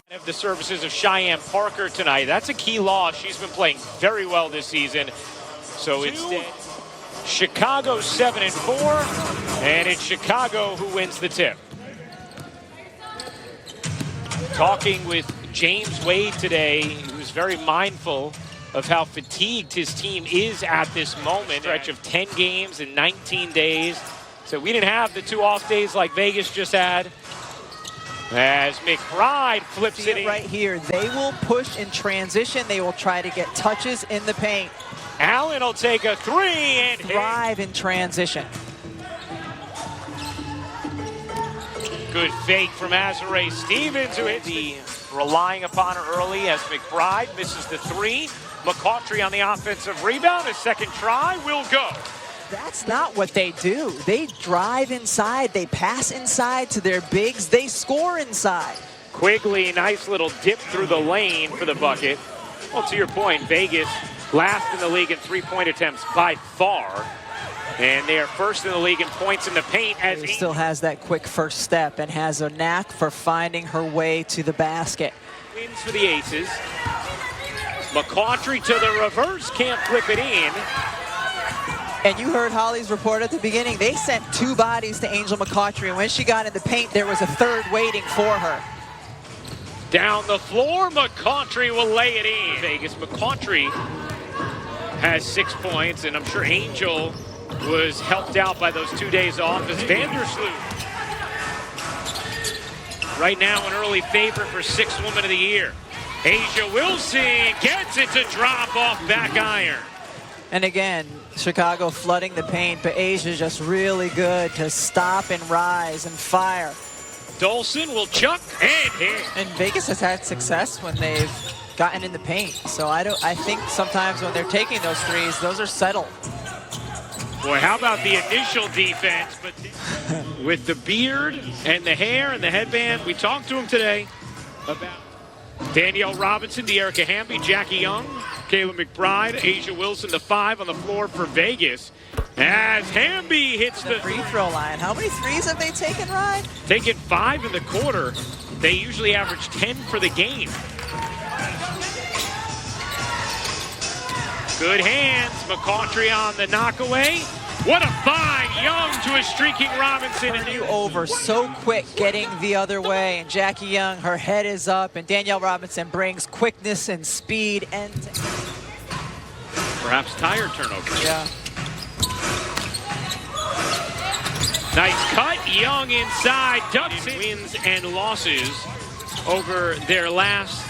Of the services of Cheyenne Parker tonight. That's a key loss. She's been playing very well this season. So instead, Chicago 7-4, and it's Chicago who wins the tip. Talking with James Wade today, who's very mindful of how fatigued his team is at this moment. Stretch of 10 games in 19 days. So we didn't have the 2 off days like Vegas just had. As McBride flips it in. Right here, they will push in transition. They will try to get touches in the paint. Allen will take a 3 and thrive in transition. Good fake from Azurá Stevens, who hit the relying upon her early as McBride misses the 3. McCautry on the offensive rebound. A second try will go. That's not what they do. They drive inside. They pass inside to their bigs. They score inside. Quigley, nice little dip through the lane for the bucket. Well, to your point, Vegas last in the league in three-point attempts by far. And they are first in the league in points in the paint. As he still has that quick first step and has a knack for finding her way to the basket. Wins for the Aces. McCautry to the reverse, can't flip it in. And you heard Holly's report at the beginning. They sent 2 bodies to Angel McCautry, and when she got in the paint, there was a 3rd waiting for her. Down the floor, McCautry will lay it in. Vegas, McCautry has 6 points, and I'm sure Angel was helped out by those 2 days off as Vandersloot. Right now, an early favorite for 6th Woman of the Year. A'ja Wilson gets it to drop off back iron. And again, Chicago flooding the paint, but Asia's just really good to stop and rise and fire. Dolson will chuck and hit. And Vegas has had success when they've gotten in the paint. So I think sometimes when they're taking those threes, those are settled. Boy, how about the initial defense? But with the beard and the hair and the headband, we talked to him today about Danielle Robinson, De'Erica Hamby, Jackie Young, Kayla McBride, A'ja Wilson, the 5 on the floor for Vegas. As Hamby hits the free throw line. How many threes have they taken, Ryan? Taken 5 in the quarter. They usually average 10 for the game. Good hands. McCautry on the knockaway. What a find. Young to a streaking Robinson. And you over so quick getting the other way. And Jackie Young, her head is up. And Danielle Robinson brings quickness and speed. And perhaps tire turnover. Yeah. Nice cut. Young inside. Ducks wins and losses over their last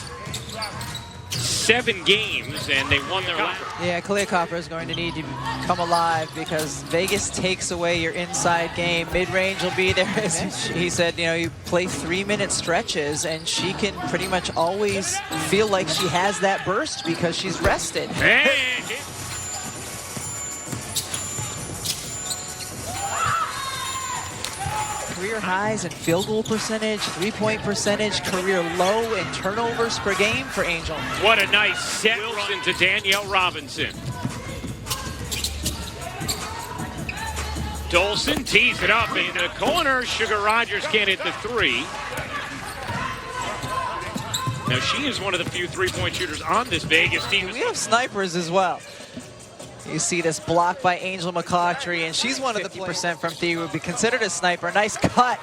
7 games, and they won their last. Yeah, Kalia Copper is going to need to come alive because Vegas takes away your inside game. Mid-range will be there. He said, you know, you play 3-minute stretches, and she can pretty much always feel like she has that burst because she's rested. Career highs in field goal percentage, 3-point percentage, career low in turnovers per game for Angel. What a nice set Wilson to Danielle Robinson. Dolson tees it up in the corner. Sugar Rogers can't hit the 3. Now she is one of the few 3-point shooters on this Vegas team. We have snipers as well. You see this block by Angel McCautry, and she's one of the 50% from 3 would be considered a sniper. Nice cut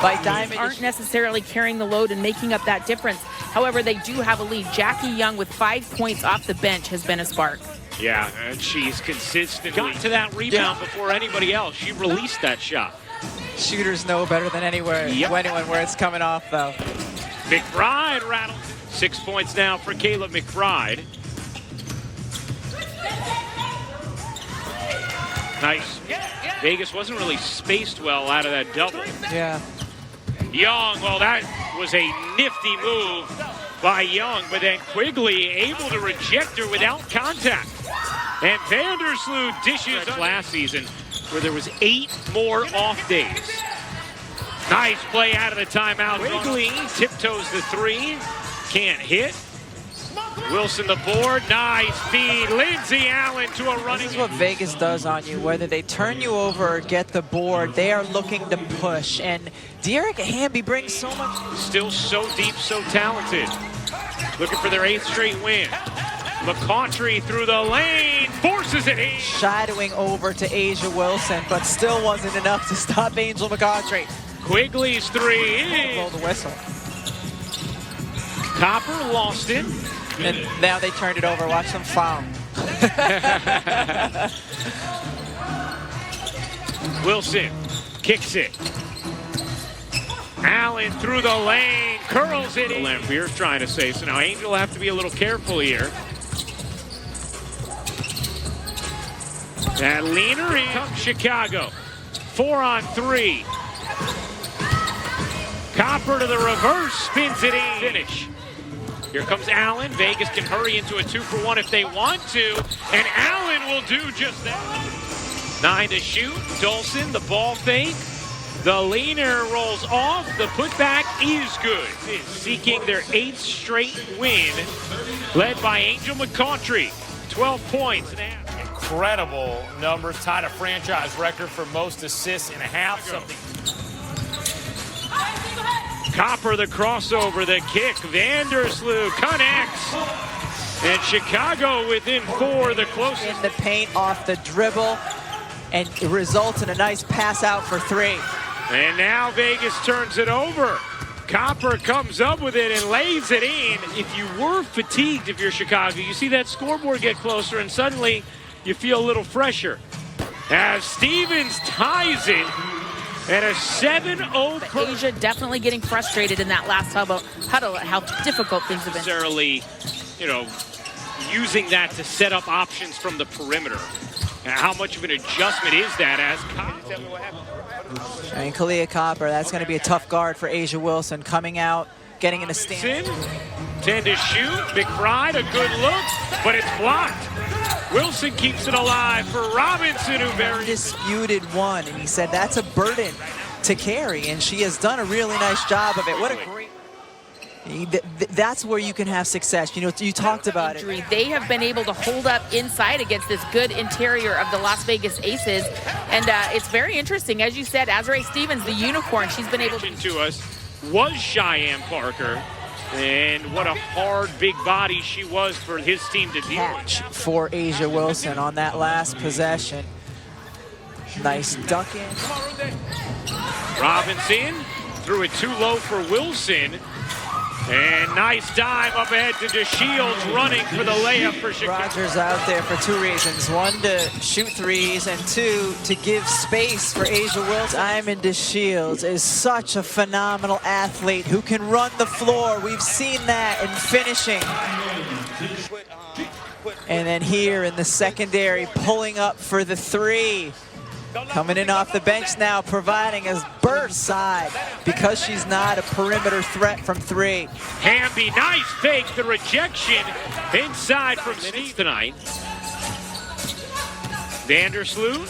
by Diamond. Aren't necessarily carrying the load and making up that difference. However, they do have a lead. Jackie Young with 5 points off the bench has been a spark. Yeah, and she's consistently got to that rebound before anybody else. She released that shot. Shooters know better than anyone where it's coming off, though. McBride rattled. 6 points now for Kayla McBride. Nice. Vegas wasn't really spaced well out of that double. Yeah. Young, well, that was a nifty move by Young, but then Quigley able to reject her without contact. And Vandersloot dishes last season where there was 8 more off days. Nice play out of the timeout. Quigley tiptoes the 3, can't hit. Wilson the board, nice feed. Lindsay Allen to a running. This is what Vegas does on you. Whether they turn you over or get the board, they are looking to push. And De'Erica Hamby brings so much. Still so deep, so talented. Looking for their 8th straight win. McCautry through the lane, forces it in. Shadowing over to Asia Wilson, but still wasn't enough to stop Angel McCautry. Quigley's 3 in. Blow the whistle. Copper lost it. And now they turned it over. Watch them foul. Wilson kicks it. Allen through the lane, curls it in. Lampier's trying to say, so now Angel will have to be a little careful here. That leaner in comes Chicago. 4-on-3. Copper to the reverse, spins it in. Finish. Here comes Allen. Vegas can hurry into a 2-for-1 if they want to, and Allen will do just that. 9 to shoot. Dolson, the ball fake. The leaner rolls off. The putback is good. Seeking their 8th straight win, led by Angel McCautry. 12 points. Incredible numbers. Tied a franchise record for most assists in a half. Copper, the crossover, the kick. Vandersloot connects. And Chicago within 4, the closest. In the paint off the dribble, and it results in a nice pass out for 3. And now Vegas turns it over. Copper comes up with it and lays it in. If you were fatigued, if you're Chicago, you see that scoreboard get closer and suddenly you feel a little fresher. As Stevens ties it. And a 7-0. Asia definitely getting frustrated in that last huddle, how difficult things have been. Necessarily, using that to set up options from the perimeter. Now, how much of an adjustment is that as And Kalia Copper, that's going to be a tough guard for Asia Wilson, coming out, getting in a stand. 10 to shoot. McBride, a good look, but it's blocked. Wilson keeps it alive for Robinson, who very disputed one, and he said that's a burden to carry, and she has done a really nice job of it. What a great... That's where you can have success. You talked about it. They have been able to hold up inside against this good interior of the Las Vegas Aces, and it's very interesting. As you said, Azurá Stevens, the unicorn, she's been able to us was Cheyenne Parker. And what a hard, big body she was for his team to deal with. For Asia Wilson on that last possession. Nice duck in. Robinson threw it too low for Wilson. And nice dive up ahead to DeShields, running for the layup for Chicago. Rogers out there for 2 reasons. 1, to shoot threes, and 2, to give space for Asia Wilson. Diamond DeShields is such a phenomenal athlete who can run the floor. We've seen that in finishing. And then here in the secondary, pulling up for the 3. Coming in off the bench now, providing a burst side because she's not a perimeter threat from 3. Hamby, nice fake, the rejection inside from Steve tonight. Vandersloot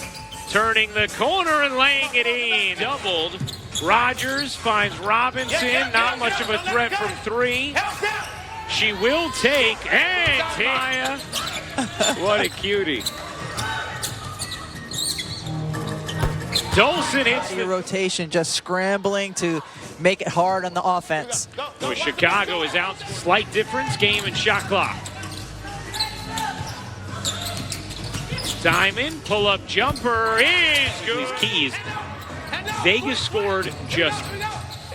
turning the corner and laying it in. Doubled. Rogers finds Robinson, not much of a threat from 3. She will take, and Maya. What a cutie. Dolson hits the rotation, just scrambling to make it hard on the offense. Well, Chicago is out. Slight difference, game and shot clock. Diamond, pull-up jumper is good. These keys. Vegas scored just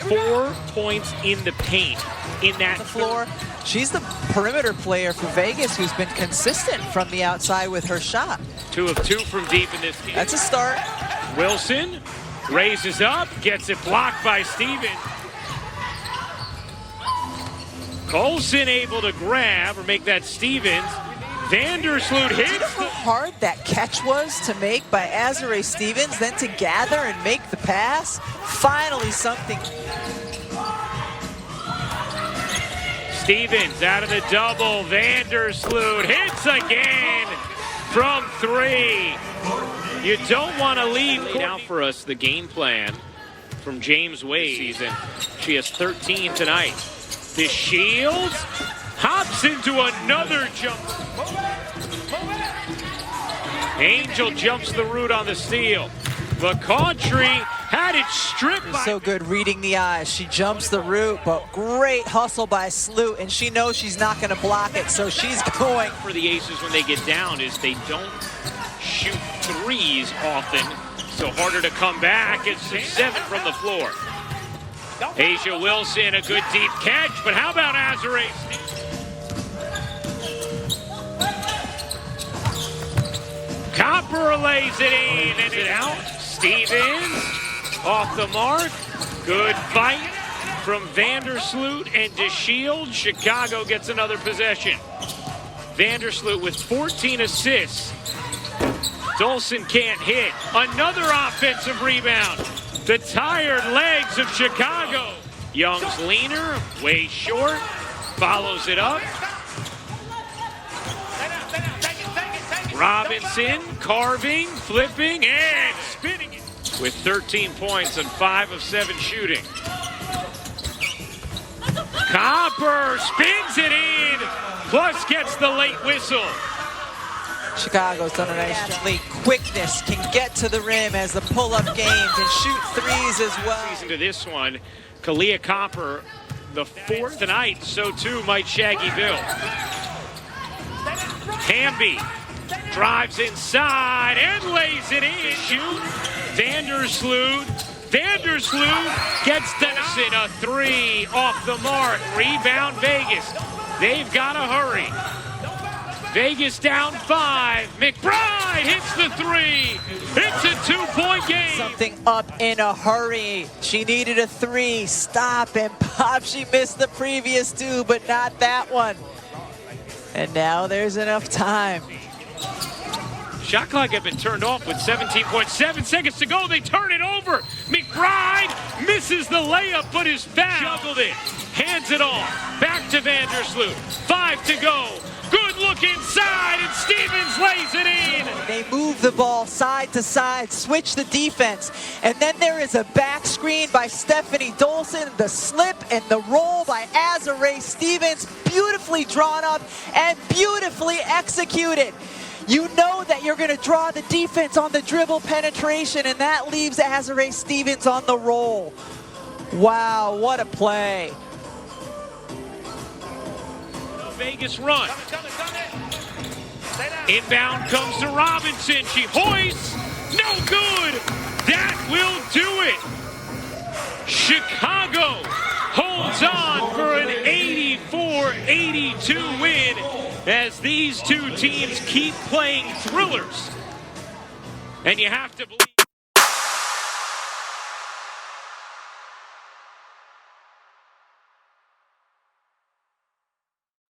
4 points in the paint in that floor. She's the perimeter player for Vegas who's been consistent from the outside with her shot. 2 of 2 from deep in this game. That's a start. Wilson raises up, gets it blocked by Stevens. Colson able to grab or make that Stevens. Vandersloot hits. You know how hard that catch was to make by Azurá Stevens, then to gather and make the pass? Finally something. Stevens out of the double. Vandersloot hits again from 3. You don't want to leave. Laid out for us the game plan from James Wade season. She has 13 tonight. DeShields Hops into another jump. Angel jumps the root on the steal. McCautry had it stripped by... So good reading the eyes. She jumps the root, but great hustle by Sloot, and she knows she's not going to block it, so she's going. For the Aces when they get down is they don't shoot threes often, so harder to come back. It's 7 from the floor. Asia Wilson, a good deep catch, but how about Azare? Copper lays it in and it out. Stevens off the mark. Good fight from Vandersloot and DeShield. Chicago gets another possession. Vandersloot with 14 assists. Dolson can't hit. Another offensive rebound. The tired legs of Chicago. Young's leaner, way short, follows it up. Robinson carving, flipping, and spinning it with 13 points and 5 of 7 shooting. Copper spins it in, plus gets the late whistle. Chicago's done a nice job. Quickness can get to the rim as the pull-up game, can shoot threes as well. Season to this one, Kalia Copper, the 4th tonight, so too might Shaggy Bill. Hamby drives inside and lays it in. Shoot. Vandersloot gets Dennison a 3 off the mark. Rebound Vegas. They've got to hurry. Vegas down 5. McBride hits the 3. It's a 2-point game. Something up in a hurry. She needed a 3. Stop and pop. She missed the previous 2, but not that one. And now there's enough time. Shot clock had been turned off with 17.7 seconds to go. They turn it over. McBride misses the layup, but is fouled. Juggled it. Hands it off. Back to Vandersloot. 5 to go. Good look inside, and Stevens lays it in. They move the ball side to side, switch the defense, and then there is a back screen by Stephanie Dolson, the slip and the roll by Azare Stevens, beautifully drawn up and beautifully executed. You know that you're going to draw the defense on the dribble penetration, and that leaves Azare Stevens on the roll. Wow, what a play. Vegas run. Inbound comes to Robinson. She hoists. No good. That will do it. Chicago holds on for an 84-82 win as these two teams keep playing thrillers. And you have to believe